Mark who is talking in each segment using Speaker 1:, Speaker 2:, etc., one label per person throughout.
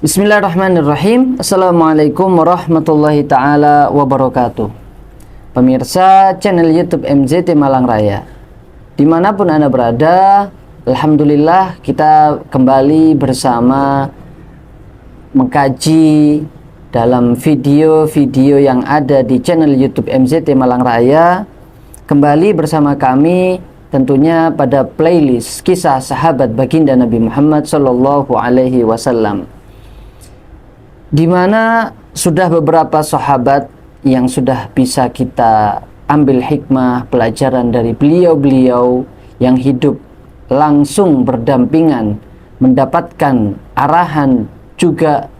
Speaker 1: Bismillahirrahmanirrahim. Assalamualaikum warahmatullahi ta'ala wabarakatuh. Pemirsa channel YouTube MZT Malang Raya, dimanapun Anda berada, alhamdulillah kita kembali bersama mengkaji dalam video-video yang ada di channel YouTube MZT Malang Raya. Kembali bersama kami tentunya pada playlist kisah sahabat baginda Nabi Muhammad Sallallahu Alaihi Wasallam, di mana sudah beberapa sahabat yang sudah bisa kita ambil hikmah pelajaran dari beliau-beliau yang hidup langsung berdampingan, mendapatkan arahan juga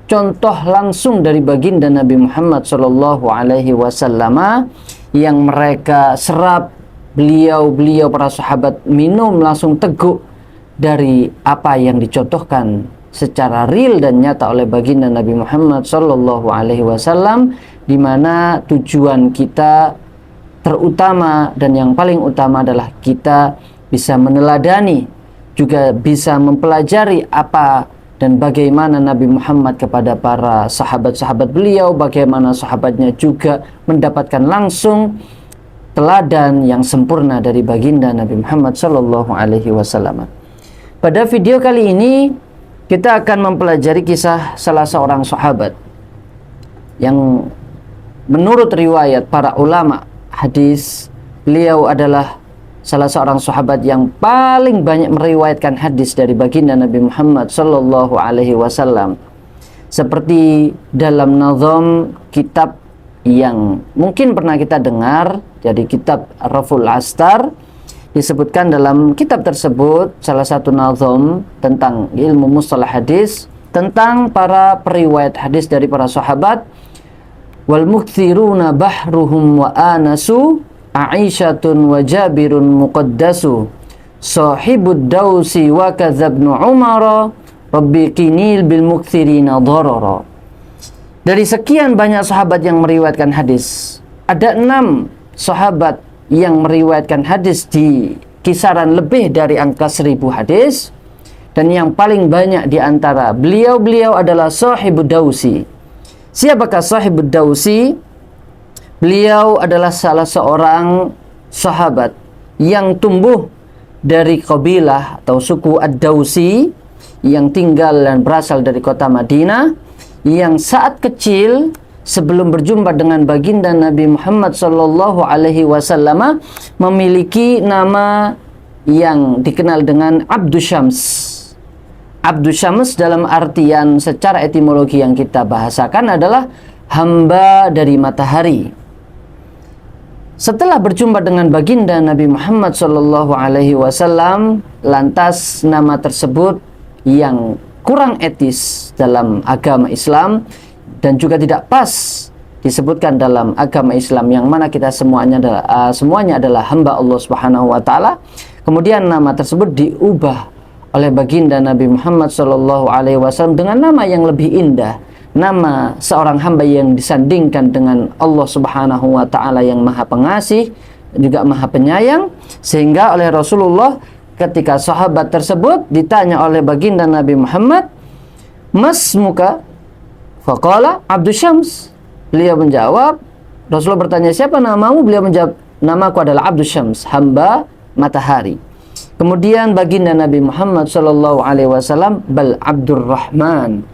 Speaker 1: contoh langsung dari baginda Nabi Muhammad Sallallahu Alaihi Wasallam yang mereka serap. Beliau para sahabat minum langsung teguk dari apa yang dicontohkan secara real dan nyata oleh baginda Nabi Muhammad Sallallahu Alaihi Wasallam, di mana tujuan kita terutama dan yang paling utama adalah kita bisa meneladani, juga bisa mempelajari apa dan bagaimana Nabi Muhammad kepada para sahabat-sahabat beliau, bagaimana sahabatnya juga mendapatkan langsung teladan yang sempurna dari baginda Nabi Muhammad Sallallahu Alaihi Wasallam. Pada video kali ini kita akan mempelajari kisah salah seorang sahabat yang menurut riwayat para ulama hadis, beliau adalah salah seorang sahabat yang paling banyak meriwayatkan hadis dari baginda Nabi Muhammad Sallallahu Alaihi Wasallam. Seperti dalam nazam kitab yang mungkin pernah kita dengar, jadi kitab Raful Astar, disebutkan dalam kitab tersebut salah satu nazam tentang ilmu mustalah hadis, tentang para periwayat hadis dari para sahabat. Wal mukthiruna bahruhum wa anasu Aisyatun wa Jabirun muqaddasu sahibud dausi wa kadzabnu Umara rabbi qinil bil mukthirina dharara. Dari sekian banyak sahabat yang meriwayatkan hadis, ada 6 sahabat yang meriwayatkan hadis di kisaran lebih dari angka 1000 hadis, dan yang paling banyak di antara beliau adalah Sahibud Dausi. Siapakah Sahibud Dausi? Beliau adalah salah seorang sahabat yang tumbuh dari kabilah atau suku Ad-Dausi yang tinggal dan berasal dari kota Madinah, yang saat kecil sebelum berjumpa dengan baginda Nabi Muhammad Sallallahu Alaihi Wasallam memiliki nama yang dikenal dengan Abdus Syams. Abdus Syams dalam artian secara etimologi yang kita bahasakan adalah hamba dari matahari. Setelah berjumpa dengan baginda Nabi Muhammad Sallallahu Alaihi Wasallam, lantas nama tersebut yang kurang etis dalam agama Islam dan juga tidak pas disebutkan dalam agama Islam, yang mana kita semuanya adalah hamba Allah Subhanahu wa taala. Kemudian nama tersebut diubah oleh baginda Nabi Muhammad Sallallahu Alaihi Wasallam dengan nama yang lebih indah, nama seorang hamba yang disandingkan dengan Allah Subhanahu wa taala yang Maha Pengasih juga Maha Penyayang, sehingga oleh Rasulullah ketika sahabat tersebut ditanya oleh baginda Nabi Muhammad, "Mas muka?" Faqala Abdus Syams. Beliau menjawab, Rasulullah bertanya, "Siapa namamu?" Beliau menjawab, "Namaku adalah Abdus Syams, hamba matahari." Kemudian baginda Nabi Muhammad Sallallahu Alaihi Wasallam, "Bal Abdurrahman."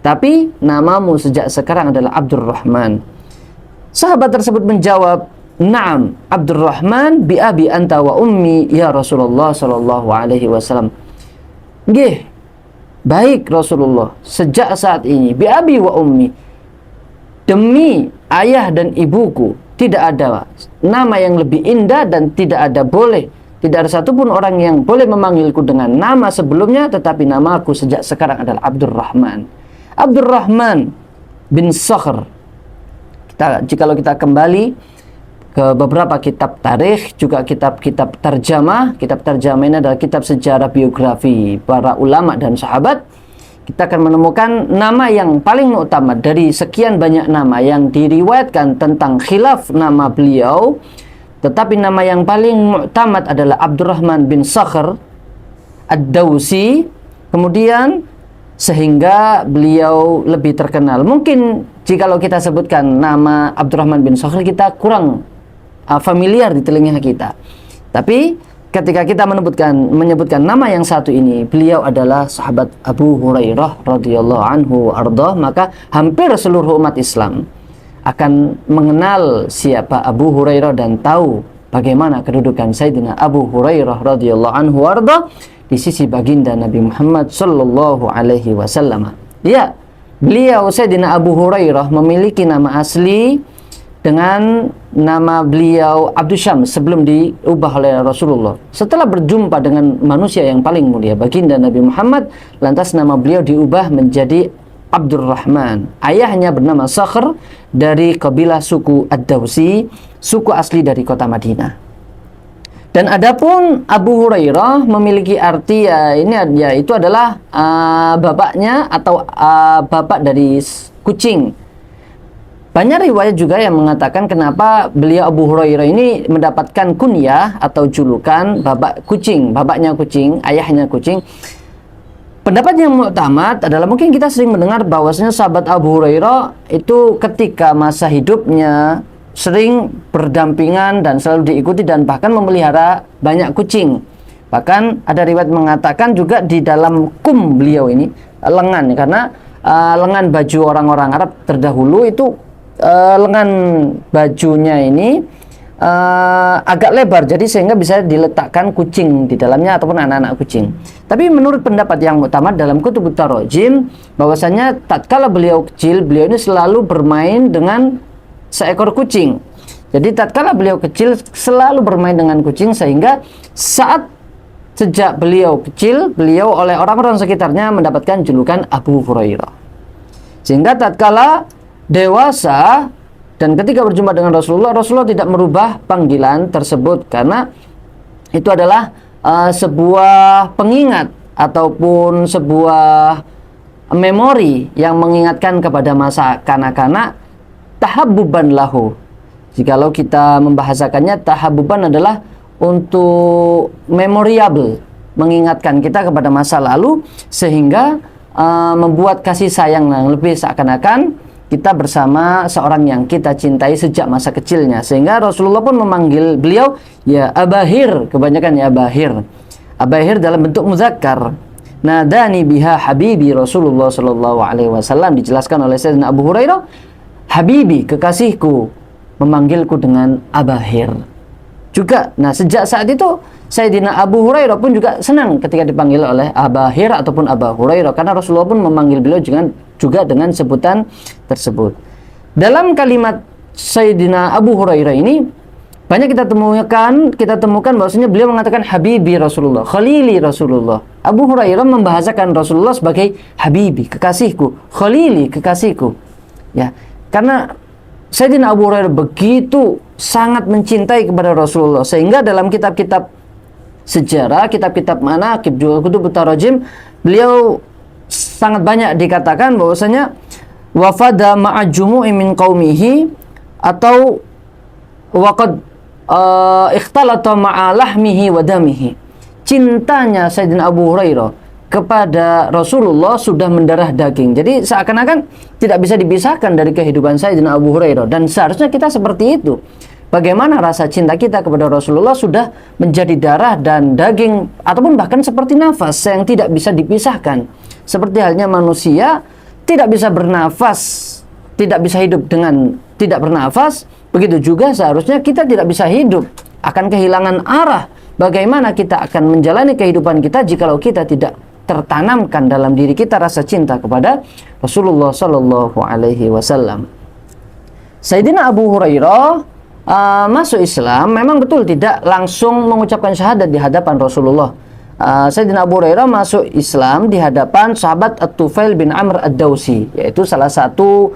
Speaker 1: Tapi namamu sejak sekarang adalah Abdurrahman. Sahabat tersebut menjawab, "Na'am, Abdurrahman bi abi anta wa ummi ya Rasulullah Sallallahu Alaihi Wasallam." Nggih, baik Rasulullah, sejak saat ini bi abi wa ummi, demi ayah dan ibuku, tidak ada nama yang lebih indah dan tidak ada satupun orang yang boleh memanggilku dengan nama sebelumnya, tetapi namaku sejak sekarang adalah Abdurrahman. Abdurrahman bin Sakhr. Jikalau kita kembali ke beberapa kitab tarikh, juga kitab-kitab terjemah. Kitab terjemah ini adalah kitab sejarah biografi para ulama dan sahabat. Kita akan menemukan nama yang paling utama dari sekian banyak nama yang diriwayatkan tentang khilaf nama beliau, tetapi nama yang paling mu'tamad adalah Abdurrahman bin Sakhr Ad-Dausi. Kemudian sehingga beliau lebih terkenal. Mungkin jikalau kita sebutkan nama Abdurrahman bin Sakhr, kita kurang familiar di telinga kita. Tapi ketika kita menyebutkan nama yang satu ini, beliau adalah sahabat Abu Hurairah radhiyallahu anhu ardhah, maka hampir seluruh umat Islam akan mengenal siapa Abu Hurairah dan tahu bagaimana kedudukan Sayyidina Abu Hurairah radhiyallahu anhu ardhah di sisi baginda Nabi Muhammad sallallahu alaihi wasallam. Ya, beliau Sayyidina Abu Hurairah memiliki nama asli dengan nama beliau Abdus Syams sebelum diubah oleh Rasulullah. Setelah berjumpa dengan manusia yang paling mulia, baginda Nabi Muhammad, lantas nama beliau diubah menjadi Abdurrahman. Ayahnya bernama Sakhr dari kabilah suku Ad-Dausi, suku asli dari kota Madinah. Dan adapun Abu Hurairah memiliki arti yaitu adalah bapaknya atau bapak dari kucing. Banyak riwayat juga yang mengatakan kenapa beliau Abu Hurairah ini mendapatkan kunyah atau julukan bapak kucing, bapaknya kucing, ayahnya kucing. Pendapat yang muktamad adalah mungkin kita sering mendengar bahwasanya sahabat Abu Hurairah itu ketika masa hidupnya sering berdampingan dan selalu diikuti dan bahkan memelihara banyak kucing. Bahkan ada riwayat mengatakan juga di dalam beliau ini lengan, karena lengan baju orang-orang Arab terdahulu itu lengan bajunya ini agak lebar, jadi sehingga bisa diletakkan kucing di dalamnya ataupun anak-anak kucing. Tapi menurut pendapat yang muktamad dalam Kutubut Tarajim, bahwasanya tatkala beliau kecil, beliau ini selalu bermain dengan seekor kucing. Jadi tatkala beliau kecil selalu bermain dengan kucing, sehingga sejak beliau kecil, beliau oleh orang-orang sekitarnya mendapatkan julukan Abu Hurairah. Sehingga tatkala dewasa dan ketika berjumpa dengan Rasulullah tidak merubah panggilan tersebut, karena itu adalah sebuah pengingat ataupun sebuah memori yang mengingatkan kepada masa kanak-kanak, tahabbuban lahu. Jikalau kita membahasakannya, tahabbuban adalah untuk memorable, mengingatkan kita kepada masa lalu, sehingga membuat kasih sayang yang lebih, seakan-akan kita bersama seorang yang kita cintai sejak masa kecilnya. Sehingga Rasulullah pun memanggil beliau ya Abahir, kebanyakan ya Abahir. Abahir dalam bentuk muzakkar. Nadani biha habibi Rasulullah sallallahu alaihi wasallam, dijelaskan oleh Sayyidina Abu Hurairah, Habibi, kekasihku, memanggilku dengan Abahir juga. Nah, sejak saat itu Sayyidina Abu Hurairah pun juga senang ketika dipanggil oleh Abahir ataupun Abu Hurairah, karena Rasulullah pun memanggil beliau juga dengan sebutan tersebut. Dalam kalimat Sayyidina Abu Hurairah ini banyak kita temukan bahwasanya beliau mengatakan Habibi Rasulullah, Khalili Rasulullah. Abu Hurairah membahasakan Rasulullah sebagai Habibi, kekasihku, Khalili, kekasihku. Ya, karena Sayyidina Abu Hurairah begitu sangat mencintai kepada Rasulullah, sehingga dalam kitab-kitab sejarah, kitab-kitab manaqib, juga Kutubut Tarajim, beliau sangat banyak dikatakan bahwasanya wafada ma'a jumu'i min qaumihi atau waqad ikhtalata ma'a lahmihi wa damihi. Cintanya Sayyidina Abu Hurairah kepada Rasulullah sudah mendarah daging. Jadi seakan-akan tidak bisa dipisahkan dari kehidupan Sayyidina Abu Hurairah, dan seharusnya kita seperti itu. Bagaimana rasa cinta kita kepada Rasulullah sudah menjadi darah dan daging, ataupun bahkan seperti nafas yang tidak bisa dipisahkan. Seperti halnya manusia tidak bisa bernafas, tidak bisa hidup dengan tidak bernafas, begitu juga seharusnya kita tidak bisa hidup, akan kehilangan arah. Bagaimana kita akan menjalani kehidupan kita jikalau kita tidak tertanamkan dalam diri kita rasa cinta kepada Rasulullah sallallahu alaihi wasallam. Sayyidina Abu Hurairah masuk Islam memang betul tidak langsung mengucapkan syahadat di hadapan Rasulullah. Sayyidina Abu Hurairah masuk Islam di hadapan sahabat At-Tufail bin Amr Ad-Dausi, yaitu salah satu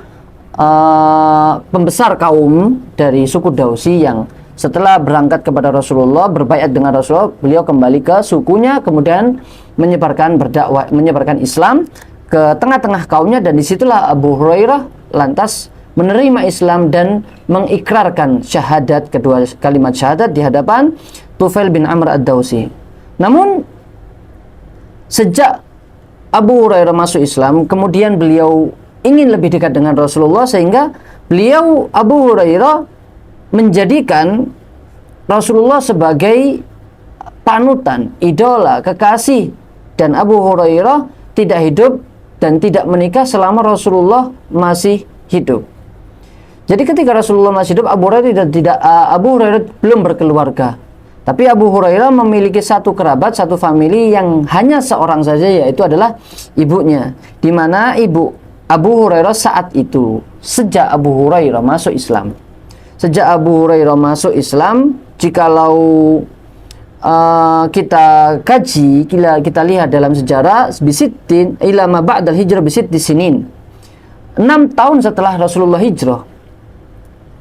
Speaker 1: pembesar kaum dari suku Dausi yang setelah berangkat kepada Rasulullah, berbaiat dengan Rasulullah, beliau kembali ke sukunya, kemudian menyebarkan berdakwah, menyebarkan Islam ke tengah-tengah kaumnya, dan disitulah Abu Hurairah lantas menerima Islam dan mengikrarkan syahadat, kedua kalimat syahadat di hadapan Tufail bin Amr Ad-Dausi. Namun sejak Abu Hurairah masuk Islam, kemudian beliau ingin lebih dekat dengan Rasulullah, sehingga beliau, Abu Hurairah, menjadikan Rasulullah sebagai panutan, idola, kekasih. Dan Abu Hurairah tidak hidup dan tidak menikah selama Rasulullah masih hidup. Jadi ketika Rasulullah masih hidup, Abu Hurairah belum berkeluarga. Tapi Abu Hurairah memiliki satu kerabat, satu famili yang hanya seorang saja, yaitu adalah ibunya. Di mana ibu Abu Hurairah saat itu, sejak Abu Hurairah masuk Islam. Sejak Abu Hurairah masuk Islam, jikalau kita kaji, kita lihat dalam sejarah, bisittin ila ma ba'dal hijrah bisitti sinin. 6 tahun setelah Rasulullah hijrah.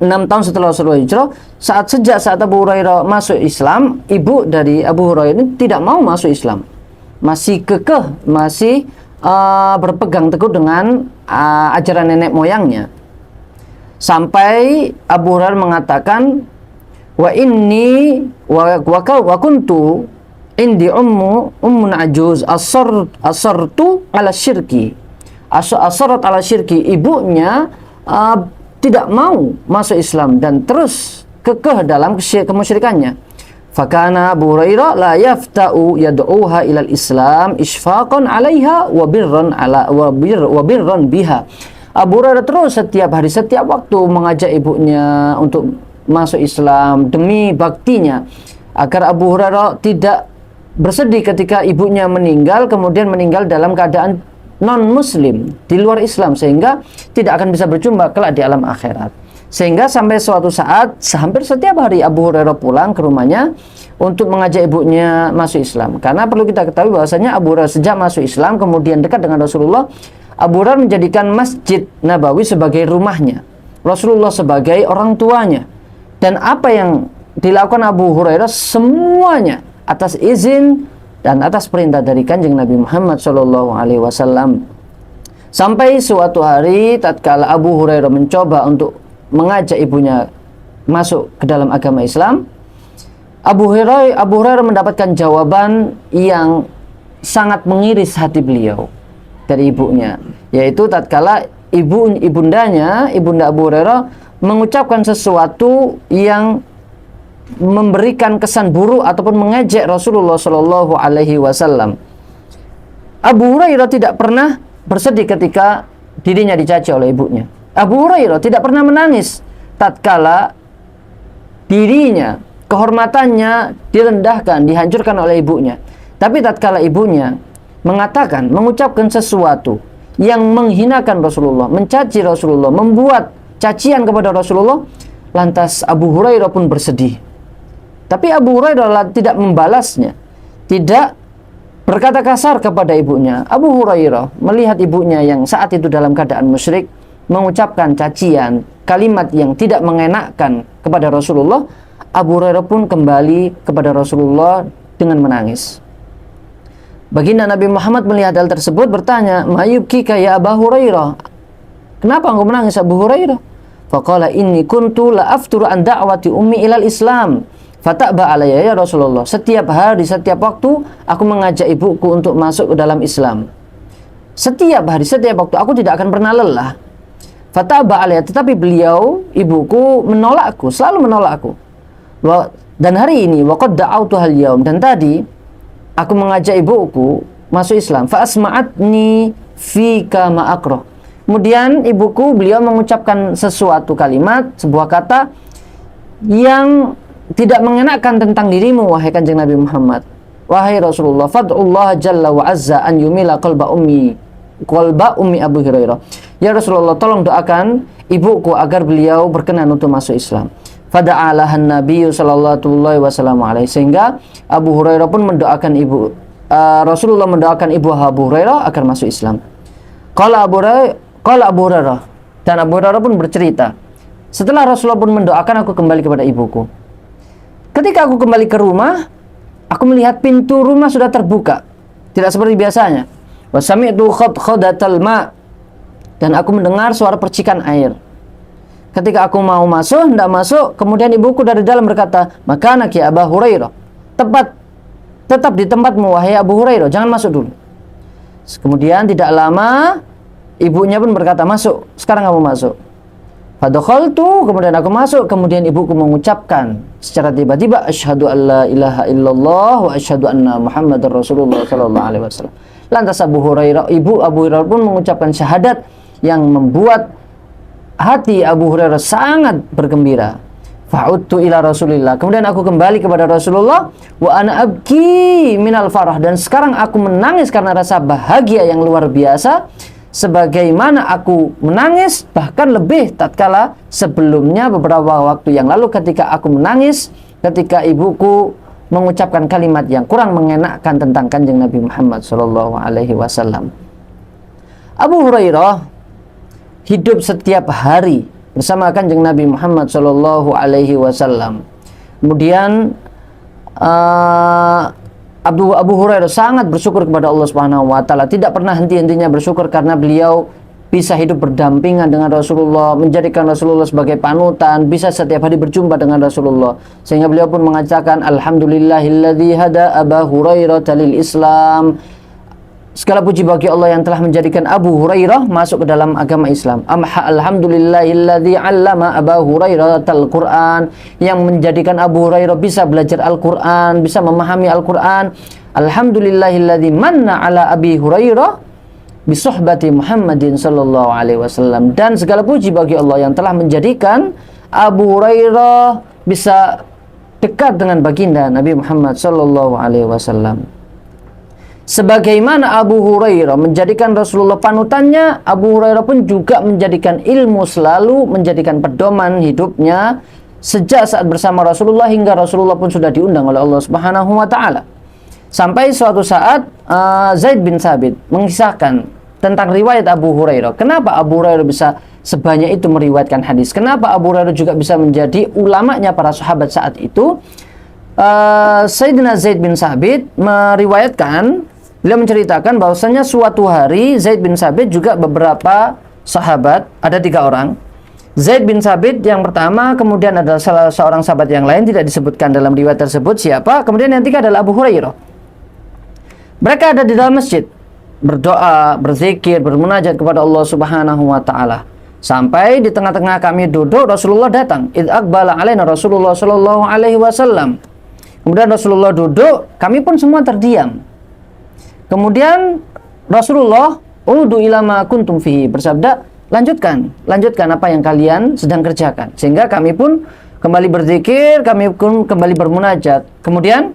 Speaker 1: 6 tahun setelah Rasulullah hijrah, sejak saat Abu Hurairah masuk Islam, ibu dari Abu Hurairah ini tidak mau masuk Islam. Masih kekeh, masih berpegang teguh dengan ajaran nenek moyangnya. Sampai Abu Hurairah mengatakan, wa inni wa kuntu indi ummun ajuz asartu ala syirki. Asarat ala syirki, ibunya tidak mau masuk Islam dan terus kekeh dalam kemusyrikannya. Fakana Abu Hurairah la yafta'u yad'uha ilal Islam isfaqan 'alaiha wa birran biha. Abu Hurairah terus setiap hari, setiap waktu mengajak ibunya untuk masuk Islam demi baktinya, agar Abu Hurairah tidak bersedih ketika ibunya meninggal, kemudian meninggal dalam keadaan non-muslim, di luar Islam, sehingga tidak akan bisa berjumpa kelak di alam akhirat. Sehingga sampai suatu saat, hampir setiap hari Abu Hurairah pulang ke rumahnya untuk mengajak ibunya masuk Islam. Karena perlu kita ketahui bahwasanya Abu Hurairah sejak masuk Islam, kemudian dekat dengan Rasulullah, Abu Hurairah menjadikan Masjid Nabawi sebagai rumahnya, Rasulullah sebagai orang tuanya. Dan apa yang dilakukan Abu Hurairah semuanya atas izin dan atas perintah dari Kanjeng Nabi Muhammad SAW. Sampai suatu hari tatkala Abu Hurairah mencoba untuk mengajak ibunya masuk ke dalam agama Islam, Abu Hurairah mendapatkan jawaban yang sangat mengiris hati beliau dari ibunya, yaitu tatkala ibunda Abu Hurairah mengucapkan sesuatu yang memberikan kesan buruk ataupun mengejek Rasulullah Shallallahu Alaihi Wasallam. Abu Hurairah tidak pernah bersedih ketika dirinya dicaci oleh ibunya. Abu Hurairah tidak pernah menangis tatkala dirinya, kehormatannya direndahkan, dihancurkan oleh ibunya. Tapi tatkala ibunya mengucapkan sesuatu yang menghinakan Rasulullah, mencaci Rasulullah, membuat cacian kepada Rasulullah, lantas Abu Hurairah pun bersedih. Tapi Abu Hurairah tidak membalasnya, tidak berkata kasar kepada ibunya. Abu Hurairah melihat ibunya yang saat itu dalam keadaan musyrik mengucapkan cacian, kalimat yang tidak mengenakkan kepada Rasulullah. Abu Hurairah pun kembali kepada Rasulullah dengan menangis. Baginda Nabi Muhammad melihat hal tersebut bertanya, "Mayubkika ya Abu Hurairah? Kenapa engkau menangis, Abu Hurairah?" Faqala inni kuntu la afturu an da'wati ummi ilal Islam. Fata'ba alayya ya Rasulullah. Setiap hari, setiap waktu aku mengajak ibuku untuk masuk ke dalam Islam. Setiap hari, setiap waktu, aku tidak akan pernah lelah. Fata'ba alayya, tetapi beliau, ibuku, menolakku, selalu menolakku. Dan hari ini, waqad da'autuhal yaum, dan tadi aku mengajak ibuku masuk Islam. Fa asma'atni fika ma akrah. Kemudian beliau mengucapkan sesuatu kalimat, sebuah kata yang tidak mengenakan tentang dirimu, wahai Kanjeng Nabi Muhammad. Wahai Rasulullah, fad'ullah jalla wa azza an yumila qalba ummi Abu Hurairah. Ya Rasulullah, tolong doakan ibuku agar beliau berkenan untuk masuk Islam. Fada'alahan Nabi sallallahu alaihi wasallam. Sehingga Abu Hurairah pun mendoakan Rasulullah mendoakan ibu Abu Hurairah agar masuk Islam. Qala Abu Hurairah, dan Abu Hurairah pun bercerita, setelah Rasulullah pun mendoakan, aku kembali kepada ibuku. Ketika aku kembali ke rumah, aku melihat pintu rumah sudah terbuka, tidak seperti biasanya. Wa sami'tu khadatal ma', dan aku mendengar suara percikan air. Ketika aku mau masuk, hendak masuk, kemudian ibuku dari dalam berkata, "Makanak ya Abu Hurairah." Tetap di tempatmu wahai Abu Hurairah, jangan masuk dulu. Kemudian tidak lama ibunya pun berkata, masuk, sekarang kamu masuk. Fadakhaltu, kemudian aku masuk, kemudian ibuku mengucapkan secara tiba-tiba, asyhadu an la ilaha illallah wa asyhadu anna Muhammadar Rasulullah sallallahu alaihi wasallam. Lantas ibu Abu Hurairah pun mengucapkan syahadat yang membuat hati Abu Hurairah sangat bergembira. Fa'udtu ila Rasulillah, kemudian aku kembali kepada Rasulullah, wa ana abki minal farah, dan sekarang aku menangis karena rasa bahagia yang luar biasa, sebagaimana aku menangis bahkan lebih tatkala sebelumnya beberapa waktu yang lalu ketika aku menangis ketika ibuku mengucapkan kalimat yang kurang mengenakkan tentang Kanjeng Nabi Muhammad sallallahu alaihi wasallam. Abu Hurairah hidup setiap hari bersama Kanjeng Nabi Muhammad sallallahu alaihi wasallam. Kemudian Abu Hurairah sangat bersyukur kepada Allah Subhanahu wa taala, tidak pernah henti-hentinya bersyukur karena beliau bisa hidup berdampingan dengan Rasulullah, menjadikan Rasulullah sebagai panutan, bisa setiap hari berjumpa dengan Rasulullah, sehingga beliau pun mengatakan alhamdulillahilladzi hada Abu Hurairah lil Islam. Segala puji bagi Allah yang telah menjadikan Abu Hurairah masuk ke dalam agama Islam. Alhamdulillahilladzi 'allama Abu Hurairah al-Qur'an, yang menjadikan Abu Hurairah bisa belajar Al-Qur'an, bisa memahami Al-Qur'an. Alhamdulillahilladzi manna 'ala Abi Hurairah bi suhbati Muhammadin sallallahu alaihi wasallam, dan segala puji bagi Allah yang telah menjadikan Abu Hurairah bisa dekat dengan baginda Nabi Muhammad sallallahu alaihi wasallam. Sebagaimana Abu Hurairah menjadikan Rasulullah panutannya, Abu Hurairah pun juga menjadikan ilmu selalu menjadikan pedoman hidupnya sejak saat bersama Rasulullah hingga Rasulullah pun sudah diundang oleh Allah Subhanahu wa taala. Sampai suatu saat Zaid bin Thabit mengisahkan tentang riwayat Abu Hurairah. Kenapa Abu Hurairah bisa sebanyak itu meriwayatkan hadis? Kenapa Abu Hurairah juga bisa menjadi ulamanya para sahabat saat itu? Sayyidina Zaid bin Thabit meriwayatkan, beliau menceritakan bahwasanya suatu hari Zaid bin Thabit juga beberapa sahabat, ada 3 orang. Zaid bin Thabit yang pertama, kemudian ada salah seorang sahabat yang lain, tidak disebutkan dalam riwayat tersebut siapa. Kemudian yang ketiga adalah Abu Hurairah. Mereka ada di dalam masjid, berdoa, berzikir, bermunajat kepada Allah Subhanahu wa taala. Sampai di tengah-tengah kami duduk, Rasulullah datang. Idz aqbala alaina Rasulullah sallallahu alaihi wasallam. Kemudian Rasulullah duduk, kami pun semua terdiam. Kemudian Rasulullah udu ila ma kuntum fihi, bersabda, lanjutkan apa yang kalian sedang kerjakan. Sehingga kami pun kembali berzikir, kami pun kembali bermunajat. Kemudian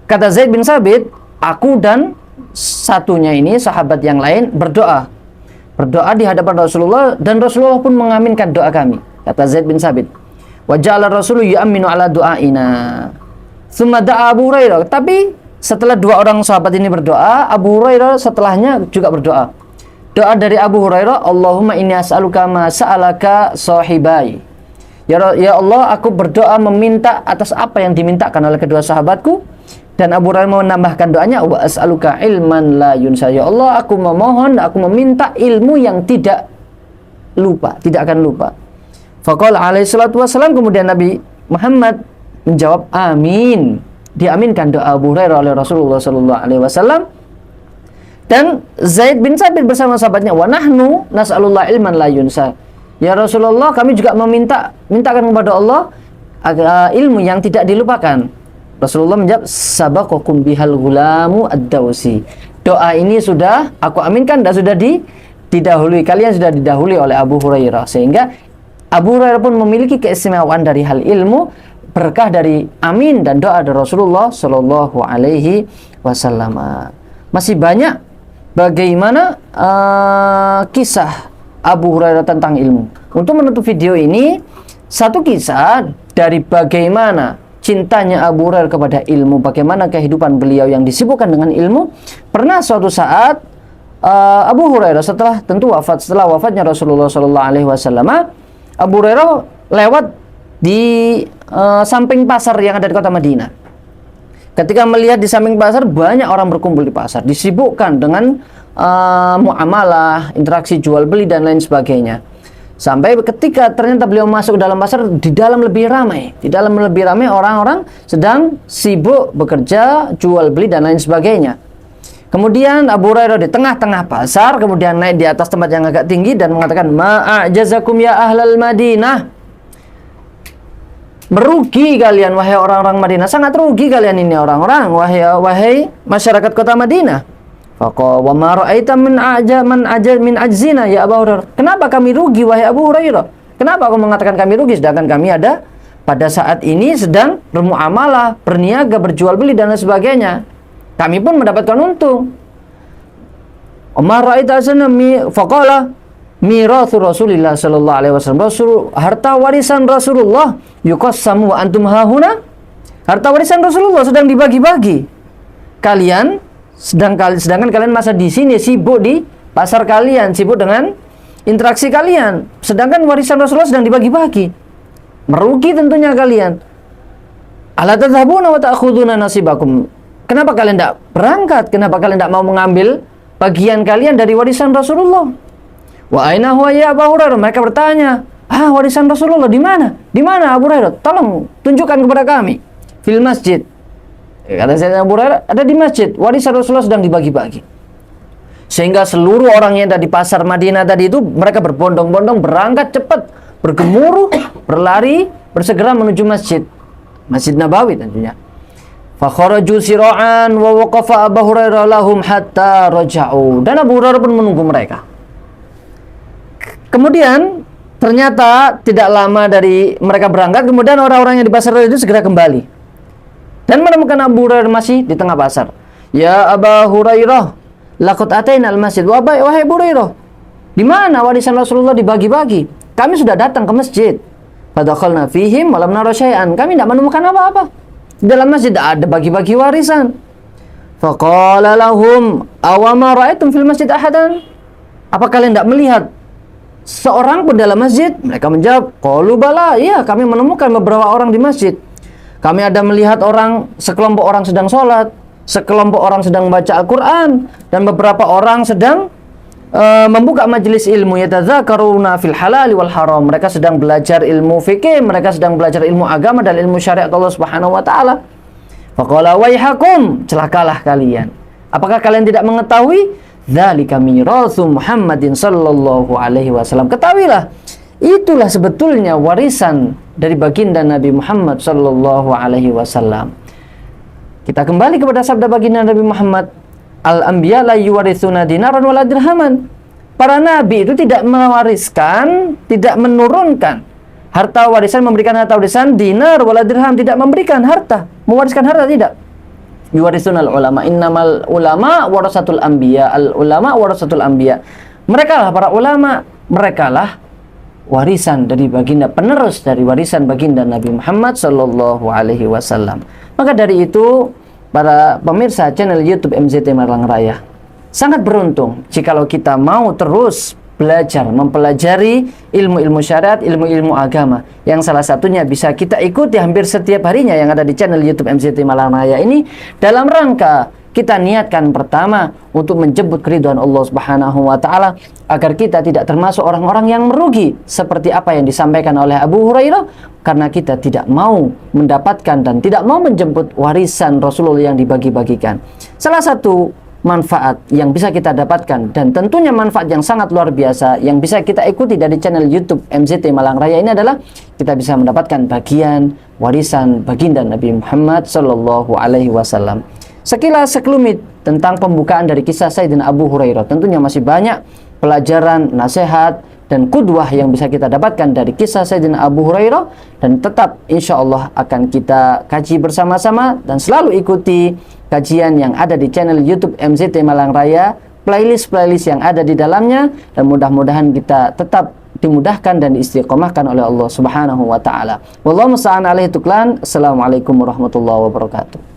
Speaker 1: kata Zaid bin Thabit, aku dan satunya ini sahabat yang lain berdoa di hadapan Rasulullah, dan Rasulullah pun mengaminkan doa kami. Kata Zaid bin Thabit, wa ja'ala Rasulullah yu'minu ala du'aina. Tsumma da'a Abu Hurairah. Tapi setelah 2 orang sahabat ini berdoa, Abu Hurairah setelahnya juga berdoa. Doa dari Abu Hurairah, Allahumma inni as'aluka ma sa'alaka sahibai. Ya Allah, aku berdoa meminta atas apa yang dimintakan oleh kedua sahabatku. Dan Abu Hurairah menambahkan doanya, wa as'aluka ilman la yunsa. Ya Allah, aku memohon, aku meminta ilmu yang tidak akan lupa. Faqala alaihi salatu wassalam, kemudian Nabi Muhammad menjawab amin. Diaminkan doa Abu Hurairah oleh Rasulullah sallallahu alaihi wasallam. Dan Zaid bin Thabit bersama sahabatnya, wa nahnu nas'alullah ilman la yunsa. Ya Rasulullah, kami juga mintakan kepada Allah ilmu yang tidak dilupakan. Rasulullah menjawab, sabaqakum bihal ghulamu ad-Dausi. Doa ini sudah aku aminkan dan sudah didahului. Kalian sudah didahului oleh Abu Hurairah. Sehingga Abu Hurairah pun memiliki keistimewaan dari hal ilmu, berkah dari amin dan doa dari Rasulullah sallallahu alaihi wasallam. Masih banyak bagaimana kisah Abu Hurairah tentang ilmu. Untuk menutup video ini, satu kisah dari bagaimana cintanya Abu Hurairah kepada ilmu, bagaimana kehidupan beliau yang disibukkan dengan ilmu. Pernah suatu saat Abu Hurairah setelah wafatnya Rasulullah sallallahu alaihi wasallam, Abu Hurairah lewat di samping pasar yang ada di kota Madinah. Ketika melihat di samping pasar banyak orang berkumpul di pasar, disibukkan dengan muamalah, interaksi jual beli dan lain sebagainya. Sampai ketika ternyata beliau masuk ke dalam pasar, di dalam lebih ramai. Di dalam lebih ramai orang-orang sedang sibuk bekerja, jual beli dan lain sebagainya. Kemudian Abu Hurairah di tengah-tengah pasar, kemudian naik di atas tempat yang agak tinggi dan mengatakan, "Ma'ajazakum ya ahlal Madinah." Merugi kalian wahai orang-orang Madinah, sangat rugi kalian ini orang-orang, wahai masyarakat kota Madinah. Faqala wa ma ra'aita min ajzina ya Abu Hurairah. Kenapa kami rugi wahai Abu Hurairah? Kenapa kau mengatakan kami rugi sedangkan kami ada pada saat ini sedang bermuamalah, berniaga, berjual beli dan lain sebagainya. Kami pun mendapatkan untung. Umar ra'aita asana faqala mirathu Rasulillah sallallahu alaihi wasallam. Harta warisan Rasulullah yuqassamu wa antum hahuna. Harta warisan Rasulullah sedang dibagi-bagi. Sedangkan kalian masa di sini sibuk di pasar kalian, sibuk dengan interaksi kalian. Sedangkan warisan Rasulullah sedang dibagi-bagi. Merugi tentunya kalian. Ala tadhhabuna wa ta'khuduna nasibakum. Kenapa kalian tidak berangkat? Kenapa kalian tidak mau mengambil bagian kalian dari warisan Rasulullah? Wa aina huwa ya Abu Hurairah? Mereka bertanya, warisan Rasulullah di mana? Di mana Abu Hurairah? Tolong tunjukkan kepada kami. Fil masjid. Kata saya Abu Hurairah, ada di masjid. Warisan Rasulullah sedang dibagi-bagi. Sehingga seluruh orang yang ada di pasar Madinah tadi itu, mereka berbondong-bondong berangkat cepat, bergemuruh, berlari, bersegera menuju masjid. Masjid Nabawi tentunya. Fakharaju sira'an wa waqafa Abu Hurairah lahum hatta raja'u. Dan Abu Hurairah pun menunggu mereka. Kemudian ternyata tidak lama dari mereka berangkat, kemudian orang-orang yang di pasar itu segera kembali dan menemukan Abu Hurairah masih di tengah pasar. Ya Abu Hurairah, laqad ataina al-masjid. Wahai Abu Hurairah, di mana warisan Rasulullah dibagi-bagi? Kami sudah datang ke masjid. Fadakhalna fihim wa lam nara syai'an. Kami tidak menemukan apa-apa. Dalam masjid ada bagi-bagi warisan. Faqala lahum awama ra'aitum fil masjid ahadan? Apa kalian tidak melihat seorang pun dalam masjid? Mereka menjawab, qalu bala, iya kami menemukan beberapa orang di masjid. Kami ada melihat sekelompok orang sedang sholat, sekelompok orang sedang membaca Al-Quran, dan beberapa orang sedang membuka majelis ilmu, yatadzakaruna fil halal wal haram. Mereka sedang belajar ilmu fikih, mereka sedang belajar ilmu agama dan ilmu syariat Allah Subhanahu wa taala. Faqala waihakum, celakalah kalian. Apakah kalian tidak mengetahui? Dzalika miratsu Muhammadin sallallahu alaihi wasallam. Ketahuilah, itulah sebetulnya warisan dari baginda Nabi Muhammad sallallahu alaihi wasallam. Kita kembali kepada sabda baginda Nabi Muhammad, al-anbiya la yuwarithuna dinaran wala dirhaman. Para nabi itu tidak mewariskan, tidak menurunkan harta warisan, memberikan harta warisan dinar wala dirham, tidak memberikan harta, mewariskan harta tidak. Yuwarithunal ulama, innamal ulama warasatul anbiya, al ulama warasatul anbiya. Mereka lah para ulama, mereka lah warisan dari baginda, penerus dari warisan baginda Nabi Muhammad sallallahu alaihi wasallam. Maka dari itu, para pemirsa channel YouTube MZT Malang Raya, sangat beruntung jikalau kita mau terus belajar, mempelajari ilmu-ilmu syariat, ilmu-ilmu agama, yang salah satunya bisa kita ikuti hampir setiap harinya yang ada di channel YouTube MZT Malang Raya ini, dalam rangka kita niatkan pertama untuk menjemput keridhaan Allah Subhanahu wa taala, agar kita tidak termasuk orang-orang yang merugi seperti apa yang disampaikan oleh Abu Hurairah, karena kita tidak mau mendapatkan dan tidak mau menjemput warisan Rasulullah yang dibagi-bagikan. Salah satu manfaat yang bisa kita dapatkan, dan tentunya manfaat yang sangat luar biasa yang bisa kita ikuti dari channel YouTube MZT Malang Raya ini adalah kita bisa mendapatkan bagian warisan baginda Nabi Muhammad sallallahu alaihi wasallam. Sekilas sekelumit tentang pembukaan dari kisah Sayyidina Abu Hurairah. Tentunya masih banyak pelajaran, nasihat, dan qudwah yang bisa kita dapatkan dari kisah Sayyidina Abu Hurairah, dan tetap insya Allah akan kita kaji bersama-sama dan selalu ikuti kajian yang ada di channel YouTube MZT Malang Raya, playlist-playlist yang ada di dalamnya, dan mudah-mudahan kita tetap dimudahkan dan istiqomahkan oleh Allah Subhanahu wa taala. Wallahu musta'an alaihi tuklan. Assalamualaikum warahmatullahi wabarakatuh.